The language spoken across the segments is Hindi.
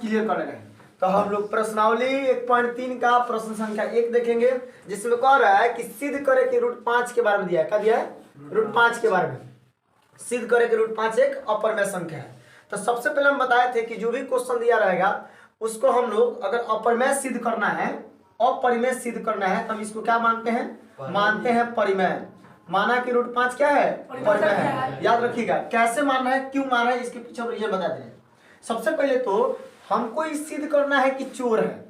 क्लियर कर रहे हैं। तो हम लोग प्रश्नावली 1.3 का प्रश्न संख्या 1 देखेंगे, जिसमें कह रहा है कि सिद्ध करे कि रूट 5 के बारे में दिया है। क्या दिया है? रूट 5 के बारे में सिद्ध करे कि रूट 5 एक अपरिमेय संख्या है। तो सबसे पहले हम बताए थे कि जो भी क्वेश्चन दिया रहेगा उसको हम लोग अगर अपरिमेय सिद्ध करना है, अपरिमेय सिद्ध करना है, तो हम इसको क्या मानते हैं? मानते हैं परिमेय। माना कि रूट 5 क्या है? परिमेय है। याद रखिएगा कैसे मानना है, क्यों मानना है, इसके पीछे रीजन बताते हैं। सबसे पहले तो हमको ये सिद्ध करना है कि चोर है।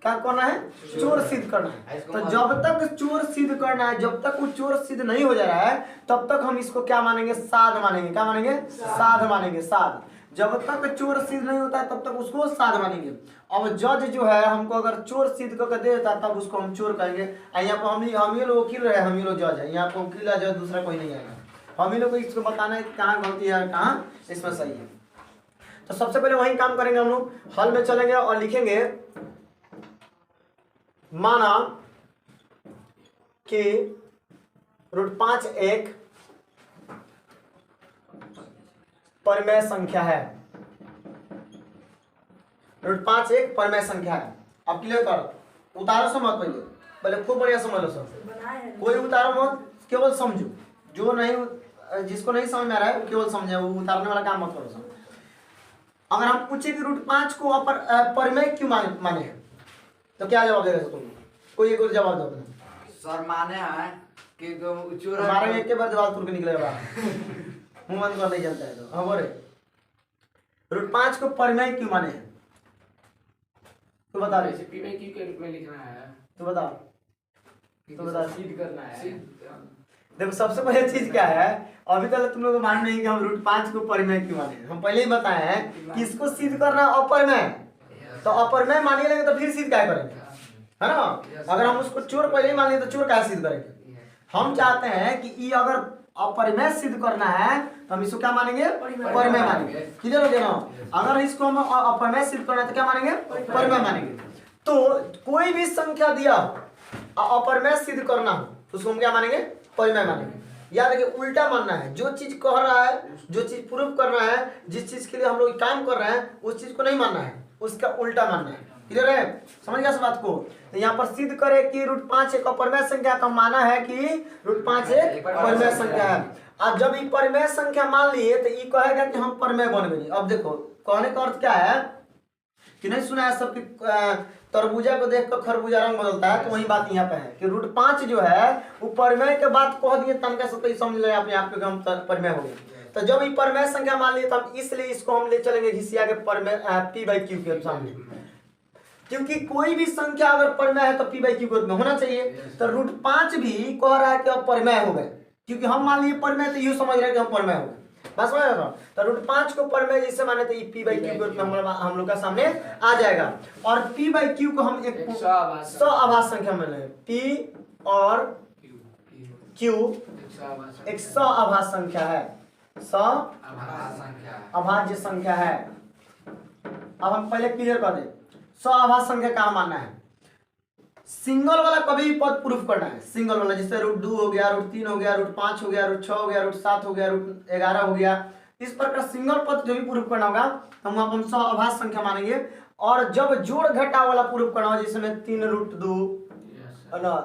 क्या करना है? चोर सिद्ध करना है। तो जब तक चोर सिद्ध करना है, जब तक वो चोर सिद्ध नहीं हो जा रहा है, तब तक हम इसको क्या मानेंगे? साध मानेंगे। क्या मानेंगे? साध मानेंगे। साध। जब तक चोर सिद्ध नहीं होता है तब तक उसको साध मानेंगे। अब जज जो है हमको अगर चोर सिद्ध करके दे देता है तब उसको हम चोर कहेंगे। यहाँ पर हम ये लोग वकील रहे, हम ये लोग जज है। यहाँ पर वकील है, जज दूसरा कोई नहीं आएगा। हम ही लोग को इसको बताना है कहाँ गलती है, कहाँ इसमें सही है। तो सबसे पहले वही काम करेंगे हम लोग। हल में चलेंगे और लिखेंगे माना कि रूट 5 एक परिमेय संख्या है। रूट 5 एक परिमेय संख्या है। अब क्लियर करो, उतारो से मत, पहले खूब बढ़िया समझ लो सब। कोई उतारो मत, केवल समझो। जो नहीं, जिसको नहीं समझ में आ रहा है केवल समझे, वो उतारने वाला काम मत करो सब। अगर हम पूछे कि रूट 5 को परिमेय क्यों माने हैं, तो क्या जवाब देगा तुम? कोई एक जवाब दो। सर माने हैं कि चोर हमारे में एक के बाद जवाब तुरंत निकलेगा मुंह बंद कर नहीं चलता है। तो हाँ बोले रूट 5 को परिमेय क्यों माने हैं? तो बता रहे परिमेय क्यों के रूप में लिखना है? तो बता सिद्ध करना है। देखो सबसे पहले चीज क्या है, अभी तक तुम लोग को मालूम नहीं कि हम रूट 5 को परिमेय क्यों माने। हम पहले ही बताए हैं कि इसको सिद्ध करना अपरिमेय, तो अपरिमेय मानिए लेंगे तो फिर सिद्ध क्या करेंगे, है ना? अगर हम उसको चोर पहले ही मान लिए तो चोर क्या सिद्ध करेंगे? हम चाहते हैं कि ये अगर अपरिमेय सिद्ध करना है तो हम इसको क्या मानेंगे? परिमेय मानेंगे। क्लियर हो गया ना? अगर इसको हम अपरिमेय सिद्ध करना है तो क्या मानेंगे? परिमेय मानेंगे। तो कोई भी संख्या दिया अपरिमेय सिद्ध करना हो तो उसको हम क्या मानेंगे? परिमेय मानेंगे। याद रखिए, उल्टा मानना है। जो चीज कह रहा है, जो चीज प्रूफ करना है, जिस चीज के लिए हम लोग काम कर रहे हैं उस चीज को नहीं मानना है, उसका उल्टा मानना है। क्लियर है? समझ गया इस बात को? तो यहाँ पर सिद्ध करे कि रूट 5 एक अपरिमेय संख्या का माना है कि रूट 5 एक परिमेय संख्या है। अब जब ये परिमेय संख्या मान लिए तो ये कहेगा कि हम परिमेय बन गए। अब देखो कहने का अर्थ क्या है कि नहीं सुना है सबकी तरबूजा को देख कर खरबूजा रंग बदलता है, तो वही बात यहाँ पे है कि रूट 5 जो है वो परिमेय के बात कह दिए, तनका से समझ ले अपने आप को हम परिमेय हो गए। तो जब ये परिमेय संख्या मान लिए तो इसलिए इसको हम ले चलेंगे घिसिया के परिमेय p/q के सामने, क्योंकि कोई भी संख्या अगर परिमेय है तो p/q के रूप में होना चाहिए। तो रूट 5 भी कह रहा है कि अब परिमेय हो गए, क्योंकि हम मान लिए परिमेय तो यूं समझ रहे हैं कि हम परिमेय हो गए। बस समझ रहे हो? तो रूट 5 को परिमेय जिससे माने तो p/q के रूप में हम लोग का सामने आ जाएगा। और p/q को हम एक सआभास संख्या में लेंगे। p और q एक सआभास संख्या है, सआभाज्य संख्या है। अब हम पहले क्लियर कर दें सआभास संख्या कहाँ मानना है। सिंगल वाला कभी पद प्रूफ करना है, सिंगल वाला, जैसे रूट 2 हो गया, रूट 3 हो गया, रूट 5 हो गया, रूट 6 हो गया, रूट 7 हो गया, रूट 11 हो गया। इस प्रकार सिंगल पद जो भी प्रूफ करना होगा हम वहां पर सआभास संख्या मानेंगे। और जब जोड़ घटाव वाला प्रूफ करना हो, जैसे में 3 रूट 2 ना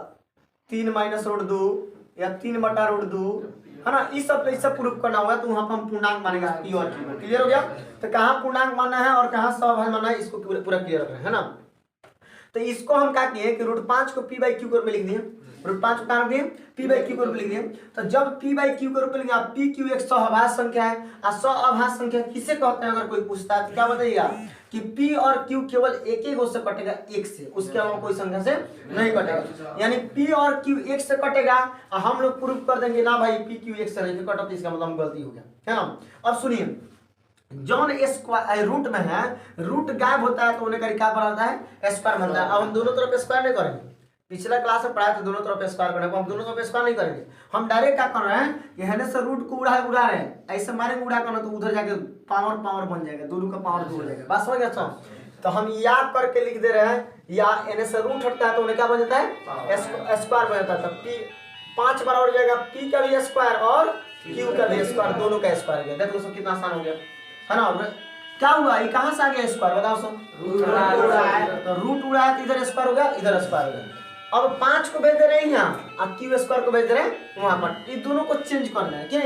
3 माइनस रूट 2 या 3 बटा रूट 2, है ना, इस सब प्रूफ करना होगा तो वहां पर हम पूर्णांक मानेंगे p और q। क्लियर हो गया? तो कहाँ पूर्णांक मानना है और कहाँ सआभाज्य मानना है, इसको पूरा क्लियर रखना है ना। तो इसको हम क्या किए कि रूट 5 को p/q के रूप में लिख दिए, रूट 5 को क्या रख दिए? p/q के रूप में लिख दिए। तो जब p/q के रूप में लिखेंगे, आप p/q एक सआभास संख्या है। और सआभास संख्या किसे कहते हैं? अगर कोई पूछता है तो क्या बताइएगा कि p और q केवल एक ही से कटेगा, एक से, उसके अलावा कोई संख्या से नहीं कटेगा। यानी p और q एक से कटेगा और हम लोग प्रूफ कर देंगे ना भाई p q एक से नहीं कटा, तो इसका मतलब गलती हो गया, है ना। अब सुनिए, जॉन स्क्वायर रूट में है, रूट गायब होता है तो उन्हें क्या बनाता है? स्क्वायर बनता है। अब हम दोनों तरफ स्क्वायर नहीं करेंगे, पिछला क्लास में पढ़ाया तो दोनों तरफ स्क्वायर करेंगे, हम दोनों तरफ स्क्वायर नहीं करेंगे। हम डायरेक्ट क्या कर रहे हैं कि हेने से रूट को उड़ा रहे हैं, ऐसे मारेंगे उड़ा करना तो उधर जाके पावर बन जाएगा, दोनों का पावर 2 हो जाएगा। बस हो गया सब। तो हम या करके लिख दे रहे हैं, या एने से रूट हटता है तो उन्हें क्या बन जाता है? स्क्वायर बन जाता है। तो p 5 बराबर हो जाएगा p का भी स्क्वायर और q का भी स्क्वायर, दोनों का स्क्वायर हो गया। देखो दोस्तों कितना आसान हो गया, है ना। क्या हुआ, ये कहाँ से आ गया स्क्वायर, बताओ सब। रूट उड़ा है। तो रूट उड़ा है तो इधर स्क्वायर हो गया, इधर स्क्वायर हो गया। अब 5 को भेज दे रहे हैं यहाँ और क्यू स्क्वायर को भेज दे रहे हैं वहां पर। ये दोनों को चेंज करना है, क्यों?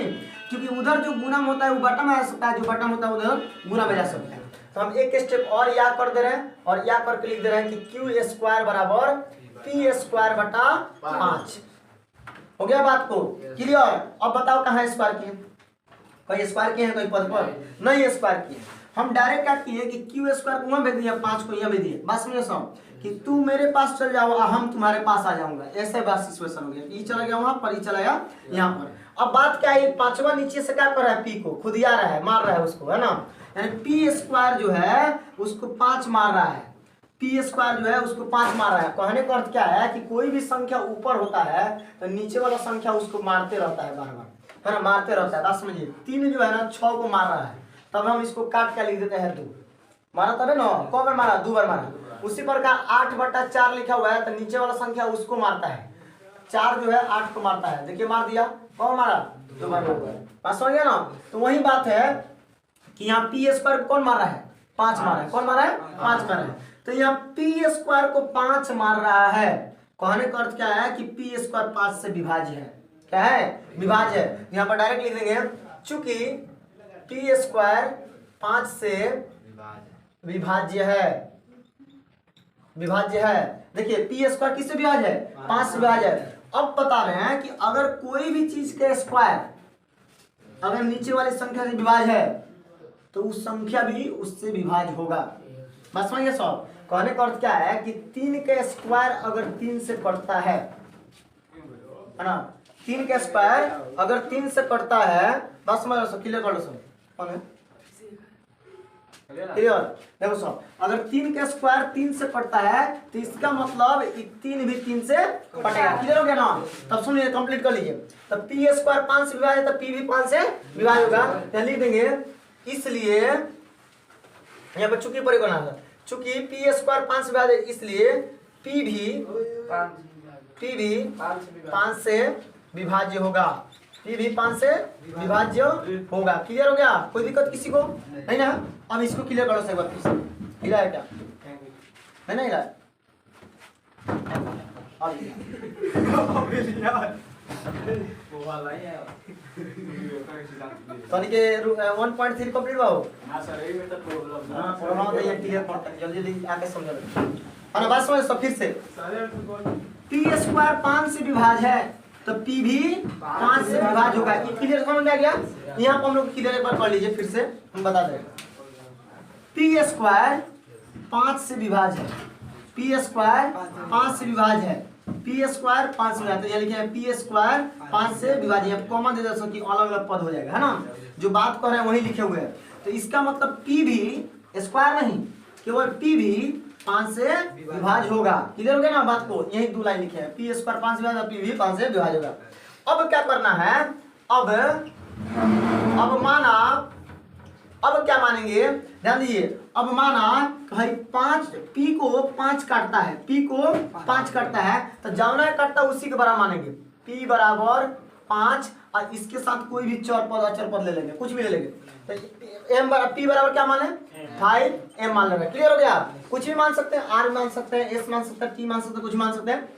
क्योंकि उधर जो गुना होता है वो बटन में आ सकता है, जो बटन होता है उधर गुना में जा सकता है। तो हम एक स्टेप और या कर दे रहे हैं और या करके लिख दे रहे हैं कि क्यू स्क्वायर बराबर पी स्क्वायर बटा 5। हो गया बात को क्लियर। अब बताओ कहाँ स्क्वायर किए, कोई स्क्वायर किए हैं कोई पद पर नहीं स्क्वायर किए। हम डायरेक्ट क्या किए कि क्यू स्क्वायर को वहां भेज दिया, 5 को यहाँ भेज दिए। बस समझो सब कि तू मेरे पास चल जाओ और हम तुम्हारे पास आ जाऊंगा, ऐसे बात सिचुएशन हो गया। ये चला गया वहां पर, ये चला गया यहाँ पर। अब बात क्या है, 5वां नीचे से क्या कर रहा है, पी को खुद ही आ रहा है, मार रहा है उसको, है ना। यानी पी स्क्वायर जो है उसको 5 मार रहा है, पी स्क्वायर जो है उसको 5 मार रहा है। कहने का अर्थ क्या है कि कोई भी संख्या ऊपर होता है तो नीचे वाला संख्या उसको मारते रहता है बार बार, है ना, मारते रहता है। बात समझिए, 3 जो है ना 6 को मार रहा है, तब हम इसको काट के लिख देते हैं 2 मारा, तब है ना, कौ बार मारा, 2 बार मारा। उसी प्रकार 8/4 लिखा हुआ है तो नीचे वाला संख्या उसको मारता है, 4 जो है 8 को मारता है। देखिए मार दिया, कौन मारा, 2 बार मारा। बात समझ गया ना। तो वही बात है कि यहाँ पी स्क्वायर कौन मार रहा है, 5 मारा है। कौन मारा है, 5 मारा है। तो यहाँ पी स्क्वायर को 5 मार रहा है। कहने का अर्थ क्या है कि पी स्क्वायर 5 से विभाज्य है। क्या है, विभाज्य है। यहाँ पर डायरेक्ट लिख देंगे चूंकि पी स्क्वायर 5 से विभाज्य है, विभाज्य है। देखिए पी स्क्वायर किससे विभाज्य है, 5 से विभाज्य है। अब बता रहे हैं कि अगर कोई भी चीज के स्क्वायर अगर नीचे वाली संख्या से विभाज्य है तो उस संख्या भी उससे विभाज्य होगा। बस समझिए सब। कहने का अर्थ क्या है कि 3 के स्क्वायर अगर 3 से कटता है ना, 3 के स्क्वायर अगर 3 से कटता है, बस समझ लो, क्लियर कर लो सब। कौन है क्लियर, देखो सब, अगर 3 के स्क्वायर 3 से कटता है तो इसका मतलब 3 भी 3 से कटेगा। क्लियर हो गया ना। तब सुनिए, कंप्लीट कर लीजिए। तब पी स्क्वायर 5 से विभाज्य, तब पी भी 5 से विभाज्य होगा। तो लिख देंगे इसलिए यहाँ पर चूंकि परे करना है, चूंकि पी स्क्वायर 5 से विभाज्य इसलिए पी भी 5 से विभाज्य होगा, पी भी 5 से विभाज्य होगा। क्लियर हो गया, कोई दिक्कत किसी को नहीं ना। अब इसको क्लियर करो एक बार फिर से। हिला है क्या, है ना, हिला है। तनी के 1.3 कंप्लीट बाबू। हां सर, यही में तो प्रॉब्लम है। हां प्रॉब्लम तो ये क्लियर करता है, जल्दी जल्दी आके समझ लो। और बात समझ सब फिर से, पी स्क्वायर 5 से विभाज्य है तो पी भी 5 से विभाज्य होगा। ये क्लियर समझ में आ गया। यहाँ पर हम लोग क्लियर एक बार कर लीजिए फिर से, हम बता दें। पी स्क्वायर 5 से विभाज्य है, पी स्क्वायर 5 से विभाज्य है, पी स्क्वायर 5 से विभाज्य, यानी कि पी स्क्वायर 5 से विभाज्य है। कॉमन दे दो कि अलग अलग पद हो जाएगा, है ना। जो बात कर रहे हैं वही लिखे हुए हैं। तो इसका मतलब पी भी स्क्वायर नहीं, केवल पी भी 5 से विभाज्य होगा। क्लियर हो गया ना बात को। यही 2 लाइन लिखे हैं, पी स्क्वायर 5 से विभाज्य, पी भी 5 से विभाज्य होगा। अब क्या करना है, अब माना, अब क्या मानेंगे, ध्यान दीजिए। अब माना भाई 5 पी को 5 काटता है, पी को 5 काटता है तो जाना काटता है उसी के बराबर मानेंगे। पी बराबर 5 और इसके साथ कोई भी चर पद अचर पद ले लेंगे, कुछ भी ले लेंगे। तो एम बराबर पी बराबर क्या माने, 5m मान लेंगे। क्लियर हो गया। कुछ भी मान सकते हैं, आर मान सकते हैं, एस मान सकते हैं, टी मान सकते हैं, कुछ मान सकते हैं।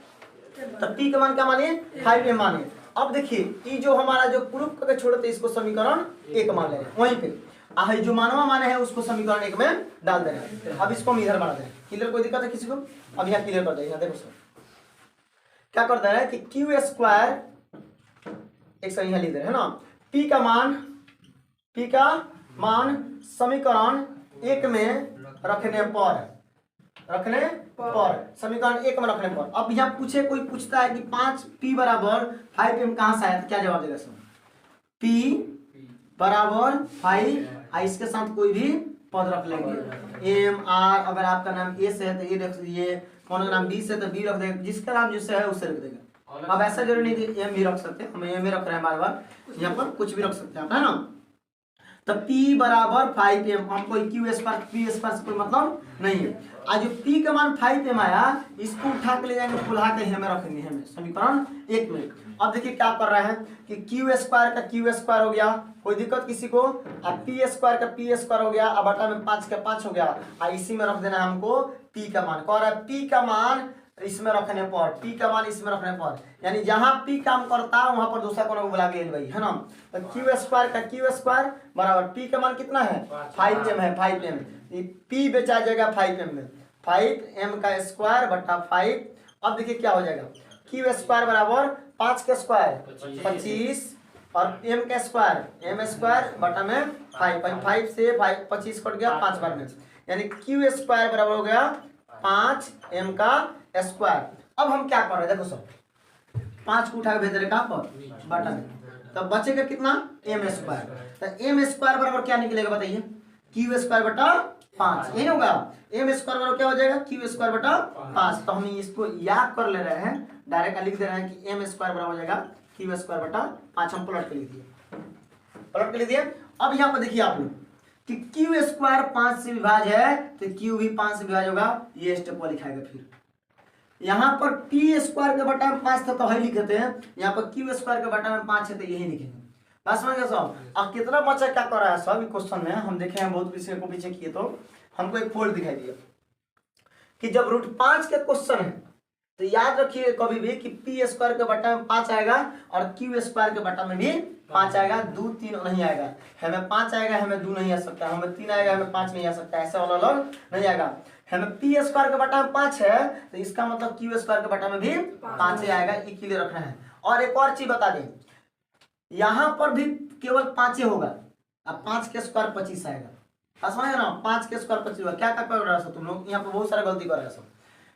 तो पी का मान क्या मानिए, 5m मानिए। अब देखिए ये जो हमारा जो प्रूफ करके छोड़े थे इसको समीकरण 1 मान लेंगे वहीं पे, जो मानवा माने हैं उसको समीकरण 1 में डाल दे रहे हैं। अब इसको हम इधर बना दें। क्लियर, कोई दिक्कत है किसी को। अब यहाँ क्लियर कर देंगे। देखो सर क्या कर दे रहे हैं कि क्यू स्क्वायर एक सही लिख दे रहे हैं ना, पी का मान समीकरण 1 में रखने पर समीकरण 1 में रखने पर। अब यहाँ पूछे, कोई पूछता है कि 5 पी बराबर 5m कहाँ से आया, तो क्या जवाब देगा सर, पी बराबर 5 इसके साथ कोई भी पद रख लेंगे। एम आर, अगर आपका नाम ए से है तो ए रख दीजिए, कौन का नाम बी से तो बी रख देंगे, जिसका नाम जिससे है उससे रख देंगे। अब ऐसा जरूरी नहीं कि एम भी रख सकते हैं, हम एम रख रहे हैं बार बार, यहाँ पर कुछ भी रख सकते हैं आप, है ना। तो P बराबर 5m, हमको Q स्क्वायर P स्क्वायर से कोई मतलब नहीं है। आज जो P का मान 5m आया, इसको उठा के ले जाएंगे, फुला के हमें रखेंगे, हमें समीकरण 1 में। अब देखिए क्या कर रहा है कि Q स्क्वायर का Q स्क्वायर हो गया, कोई दिक्कत किसी को, अब P स्क्वायर का P स्क्वायर हो गया, अब बटा में 5 का 5 हो गया, और इसी में रख देना हमको P का मान। कह रहा है P का मान इसमें रखने पर, P का मान इसमें रखने पर, यानी जहां P काम करता है वहां पर दूसरा कोने को बुला के भाई, है ना। तो Q स्क्वायर का Q स्क्वायर बराबर P का मान कितना है 5m है, 5m, P बेचा जाएगा 5m में, 5m का स्क्वायर बटा 5। अब देखिए क्या हो जाएगा, Q स्क्वायर बराबर 5 का स्क्वायर 25 और m का स्क्वायर m स्क्वायर बटा में 5 से 25 कट गया 5 बार में, यानी Q स्क्वायर बराबर हो गया 5m का स्क्वायर। अब हम क्या कर रहे हैं, देखो सब 5 को उठा के भेज रहे कहां पर बटा में, तब बचेगा कितना m स्क्वायर। तो m स्क्वायर बराबर क्या निकलेगा बताइए, Q स्क्वायर बटा 5, यही होगा। m स्क्वायर बराबर क्या हो जाएगा Q स्क्वायर बटा 5। तो हम इसको याद कर ले रहे हैं, डायरेक्ट लिख दे रहे हैं कि m स्क्वायर बराबर हो जाएगा Q स्क्वायर बटा 5। हम पलट के लिख दिए, पलट के लिख दिए। अब यहाँ पर देखिए आप लोग कि Q स्क्वायर 5 से विभाज्य है, तो Q भी 5 से विभाज्य होगा, ये स्टेप पर लिखाएगा। फिर यहाँ पर P स्क्वायर के बटा में 5 था तो है लिखते हैं, यहाँ पर Q स्क्वायर के बटा में 5 है तो यही लिखेंगे। बस समझ गए सब। अब कितना बच्चा क्या कर रहा है सब क्वेश्चन में हम देखे हैं, बहुत विषय को पीछे किए तो हमको एक फोल्ड दिखाई दिया कि जब √5 के क्वेश्चन है तो याद रखिए कभी भी कि P स्क्वायर के बटा में 5 आएगा और Q स्क्वायर के बटा में भी 5 आएगा, 2 3 नहीं आएगा। हमें 5 आएगा, हमें 2 नहीं आ सकता, हमें 3 आएगा, हमें 5 नहीं आ सकता, ऐसे वाला अलग नहीं आएगा। हमें P स्क्वायर के बटा में 5 है तो इसका मतलब Q स्क्वायर के बटा में भी 5 ही आएगा, ये क्लियर रखना है। और एक और चीज बता दें, यहाँ पर भी केवल 5 ही होगा, अब 5 के स्क्वायर 25 आएगा, समझ ना, 5 के स्क्वायर 25 होगा। क्या कर रहा है तुम लोग, यहाँ पर बहुत सारा गलती कर रहा है सब।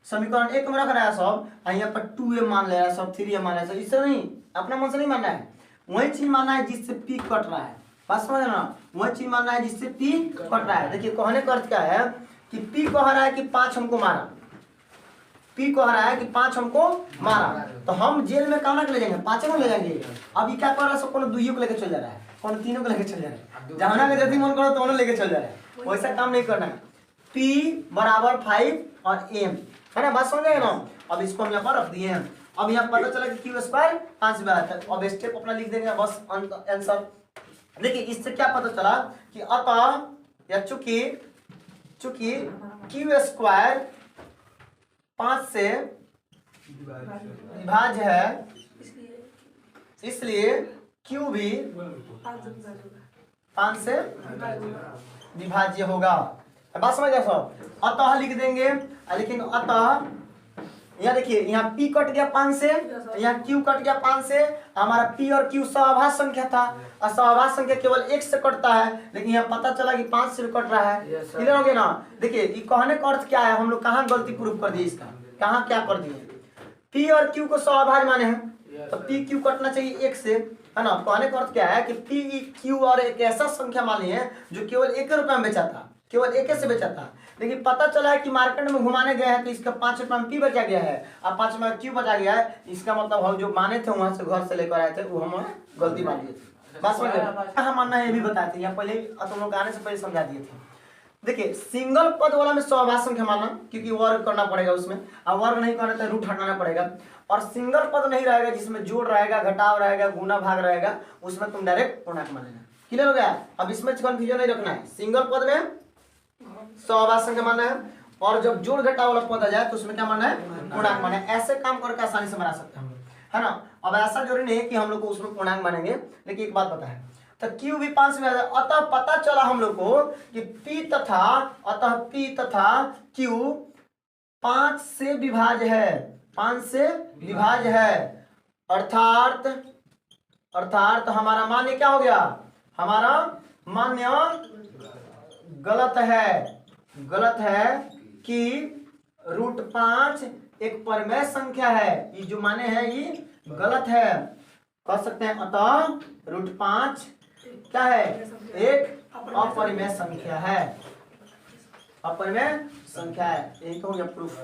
समीकरण 1 में रख रहा है सब, यहाँ पर 2m मान ले रहा है सब, 3m मान ले रहा है, इससे नहीं, अपना मन से नहीं मानना है, वही चीज मानना है जिससे P कट रहा है, बस समझ ना, वही चीज मानना है जिससे P कट रहा है। देखिए कहने का अर्थ क्या है कि P कह रहा है कि 5 हमको मारा, P कह रहा है कि 5 हमको मारा, तो हम जेल में कहना ले जाएंगे 5 को ले जाएंगे। अब ये क्या कर रहा है, सब कोनो 2 को लेके चल जा रहा है, कोनो 3 को लेके चल जा रहा है, जहां का जल्दी मन करो तो उन्हें लेके चल जा रहा है, वैसा काम नहीं करना है। P बराबर 5 और m है ना, बात समझ गए ना। अब इसको हम यहाँ पर रख दिए हैं। अब यहाँ पता चला कि Q स्क्वायर 5 में आता है, अब स्टेप अपना लिख देंगे बस आंसर। देखिए इससे क्या पता चला कि अतः या चूंकि Q स्क्वायर 5 से विभाज्य है, इसलिए Q भी 5 से विभाज्य होगा। बात समझ गया सब। अतः लिख देंगे, लेकिन अतः यहाँ देखिए यहाँ P कट गया 5 से, यहाँ Q कट गया 5 से, हमारा P और Q सहभाज्य संख्या था और सहभाज्य संख्या केवल 1 से कटता है, लेकिन यहाँ पता चला कि 5 से भी कट रहा है। क्लियर हो गया ना। देखिए ये कहने का अर्थ क्या है, हम लोग कहाँ गलती प्रूफ कर दिए, इसका कहाँ क्या कर दिए, P और Q को सहभाज्य माने हैं तो P Q कटना चाहिए 1 से, है ना। कहने का अर्थ क्या है कि P Q और एक ऐसा संख्या मानी है जो केवल 1 रुपये में बेचा था, केवल 1 से बेचा था, लेकिन पता चला है कि मार्केट में घुमाने गए हैं तो इसका 5 रुपये में P बचा गया है और 5 रुपये में Q बचा गया है। इसका मतलब हम जो माने थे वहां से घर से लेकर आए थे वो हम गलती मान लिए थे। बस कहाँ मानना है ये भी बताते हैं, पहले तुम लोग आने से पहले समझा दिए थे। देखिए सिंगल पद वाला में सहभाज्य संख्या मानना, क्योंकि वर्ग करना पड़ेगा उसमें, अब वर्ग नहीं करना तो रूट हटाना पड़ेगा। और सिंगल पद नहीं रहेगा जिसमें जोड़ रहेगा, घटाव रहेगा, गुना भाग रहेगा, उसमें तुम डायरेक्ट पूर्णांक मानेगा। क्लियर हो गया। अब इसमें कंफ्यूजन नहीं रखना है, सिंगल पद में सहभाज्य संख्या मानना है और जब जोड़ घटाव वाला पद आ जाए तो उसमें क्या मानना है, पूर्णांक मानना है। ऐसे काम करके आसानी से बना सकते हैं, है ना। अब ऐसा जरूरी नहीं है कि हम लोग को उसमें पूर्णांक मानेंगे, लेकिन एक बात पता है तो Q भी 5 में आ जाए। अतः पता चला हम लोग को कि P तथा Q 5 से विभाज्य है, 5 से विभाज्य है, अर्थात हमारा मान्य क्या हो गया, हमारा मान्य गलत है कि √5 एक परिमेय संख्या है। ये जो माने है ये गलत है, कह सकते हैं। अतः √5 क्या है, एक अपरिमेय संख्या है, अपरिमेय संख्या है। यही हो गया प्रूफ।